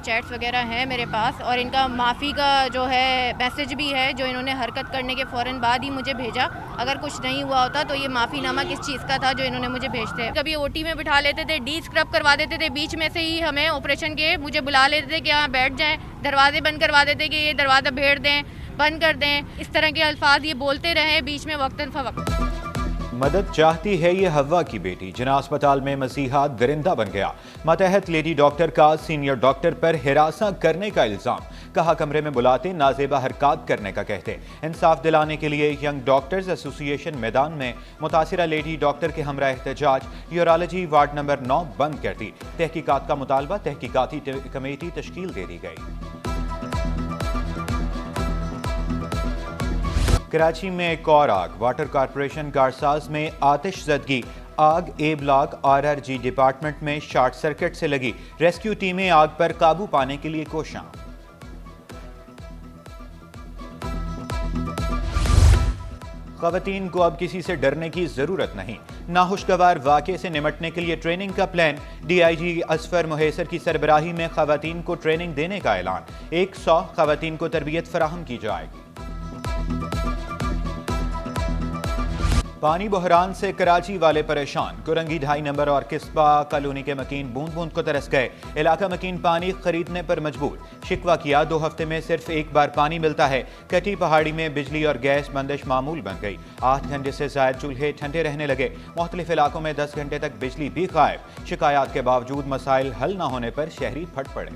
Chats وغیرہ ہیں میرے پاس، اور ان کا معافی کا جو ہے میسج بھی ہے جو انہوں نے حرکت کرنے کے فوراً بعد ہی مجھے بھیجا. اگر کچھ نہیں ہوا ہوتا تو یہ معافی نامہ کس چیز کا تھا جو انہوں نے مجھے بھیجتے. کبھی او ٹی میں بٹھا لیتے تھے، ڈی اسکرب کروا دیتے تھے، بیچ میں سے ہی ہمیں آپریشن کے مجھے بلا لیتے تھے کہ ہاں بیٹھ جائیں، دروازے بند کروا دیتے کہ یہ دروازہ بھیڑ دیں، بند کر دیں. اس طرح کے الفاظ یہ بولتے رہے بیچ میں وقتاً فوقتاً. مدد چاہتی ہے یہ ہوا کی بیٹی، جنا اسپتال میں مسیحا درندہ بن گیا. ماتحت لیڈی ڈاکٹر کا سینئر ڈاکٹر پر ہراساں کرنے کا الزام. کہا کمرے میں بلاتے نازیبہ حرکات کرنے کا کہتے. انصاف دلانے کے لیے ینگ ڈاکٹرز ایسوسی ایشن میدان میں. متاثرہ لیڈی ڈاکٹر کے ہمراہ احتجاج. یورالوجی وارڈ نمبر 9 بند کر دی. تحقیقات کا مطالبہ، تحقیقاتی کمیٹی تشکیل دے دی گئی. کراچی میں ایک اور آگ. واٹر کارپوریشن کارساز میں آتش زدگی. آگ اے بلاک RRG ڈپارٹمنٹ میں شارٹ سرکٹ سے لگی. ریسکیو ٹیمیں آگ پر قابو پانے کے لیے کوشاں. خواتین کو اب کسی سے ڈرنے کی ضرورت نہیں. ناخوشگوار واقعے سے نمٹنے کے لیے ٹریننگ کا پلان. DIG اصفر مہیسر کی سربراہی میں خواتین کو ٹریننگ دینے کا اعلان. 100 خواتین کو تربیت فراہم کی جائے گی. پانی بحران سے کراچی والے پریشان. کرنگی 2.5 نمبر اور قصبہ کالونی کے مکین بوند بوند کو ترس گئے. علاقہ مکین پانی خریدنے پر مجبور. شکوہ کیا 2 ہفتے میں صرف ایک بار پانی ملتا ہے. کٹی پہاڑی میں بجلی اور گیس بندش معمول بن گئی. 8 گھنٹے سے زائد چولہے ٹھنڈے رہنے لگے. مختلف علاقوں میں 10 گھنٹے تک بجلی بھی غائب. شکایات کے باوجود مسائل حل نہ ہونے پر شہری پھٹ پڑے.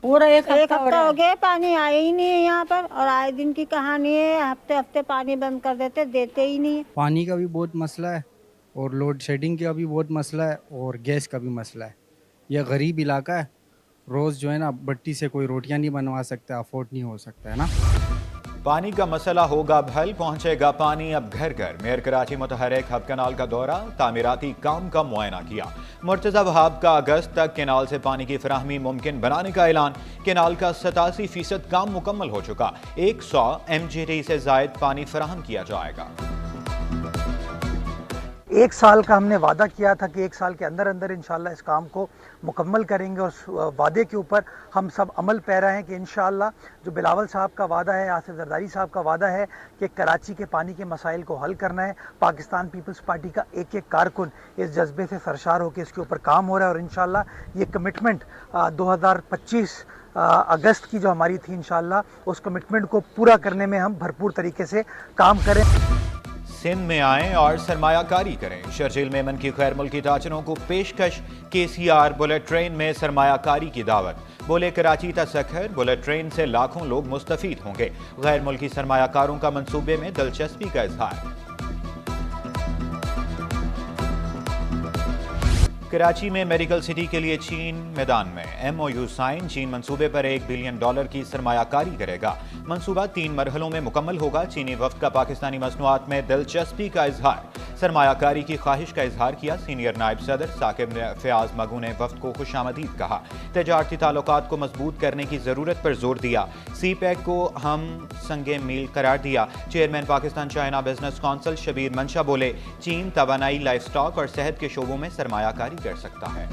پورا ایک ہفتہ ہو گیا پانی آیا ہی نہیں ہے یہاں پر، اور آئے دن کی کہانی ہے. ہفتے ہفتے پانی بند کر دیتے ہی نہیں. پانی کا بھی بہت مسئلہ ہے، اور لوڈ شیڈنگ کا بھی بہت مسئلہ ہے، اور گیس کا بھی مسئلہ ہے. یہ غریب علاقہ ہے. روز جو ہے نا بٹی سے کوئی روٹیاں نہیں بنوا سکتا، افورڈ نہیں ہو سکتا ہے نا. پانی کا مسئلہ ہوگا اب حل. پہنچے گا پانی اب گھر گھر. میئر کراچی متحرک ہب کنال کا دورہ. تعمیراتی کام کا معائنہ کیا. مرتضی وہاب کا اگست تک کینال سے پانی کی فراہمی ممکن بنانے کا اعلان. کینال کا 87% کام مکمل ہو چکا. 100 MGD سے زائد پانی فراہم کیا جائے گا. 1 سال کا ہم نے وعدہ کیا تھا کہ 1 سال کے اندر اندر انشاءاللہ اس کام کو مکمل کریں گے، اور اس وعدے کے اوپر ہم سب عمل پیرا ہیں کہ انشاءاللہ جو بلاول صاحب کا وعدہ ہے، آصف زرداری صاحب کا وعدہ ہے کہ کراچی کے پانی کے مسائل کو حل کرنا ہے. پاکستان پیپلز پارٹی کا ایک ایک کارکن اس جذبے سے سرشار ہو کے اس کے اوپر کام ہو رہا ہے، اور انشاءاللہ یہ کمٹمنٹ 2025 اگست کی جو ہماری تھی انشاءاللہ اس کمٹمنٹ کو پورا کرنے میں ہم بھرپور طریقے سے کام کریں. سندھ میں آئیں اور سرمایہ کاری کریں. شرجیل میمن کی غیر ملکی تاجروں کو پیشکش. KCR بلٹ ٹرین میں سرمایہ کاری کی دعوت. بولے کراچی تا سکھر بلٹ ٹرین سے لاکھوں لوگ مستفید ہوں گے. غیر ملکی سرمایہ کاروں کا منصوبے میں دلچسپی کا اظہار. کراچی میں میڈیکل سٹی کے لیے چین میدان میں. MOU sign. چین منصوبے پر $1 بلین کی سرمایہ کاری کرے گا. منصوبہ 3 مرحلوں میں مکمل ہوگا. چینی وفد کا پاکستانی مصنوعات میں دلچسپی کا اظہار. سرمایہ کاری کی خواہش کا اظہار کیا. سینئر نائب صدر ثاقب فیاض مگو نے وفد کو خوش آمدید کہا. تجارتی تعلقات کو مضبوط کرنے کی ضرورت پر زور دیا. CPEC کو ہم سنگ میل قرار دیا. Chairman Pakistan China business council Shabbir منشا بولے چین توانائی، لائف سٹاک اور صحت کے شعبوں میں سرمایہ کاری کر سکتا ہے.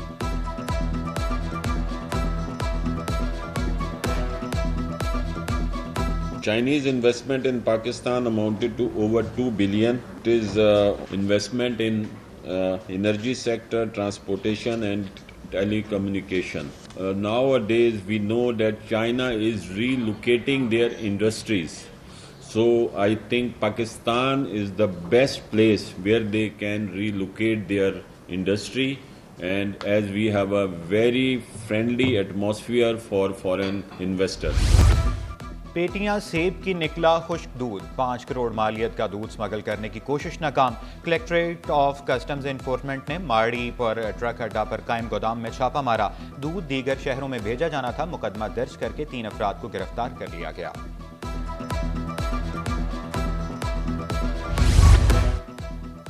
Chinese investment in Pakistan amounted to over 2 billion. It is investment in energy sector, transportation and telecommunication. Nowadays we know that China is relocating their industries. So I think Pakistan is the best place where they can relocate their industry, and as we have a very friendly atmosphere for foreign investors. پیٹیاں سیب کی نکلا خشک دودھ. 5 کروڑ مالیت کا دودھ smuggle کرنے کی کوشش ناکام. کلیکٹریٹ آف کسٹمز انفورسمنٹ نے ماڑی پر ٹرک اڈا پر قائم گودام میں چھاپہ مارا. دودھ دیگر شہروں میں بھیجا جانا تھا. مقدمہ درج کر کے 3 افراد کو گرفتار کر لیا گیا.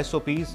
SOPs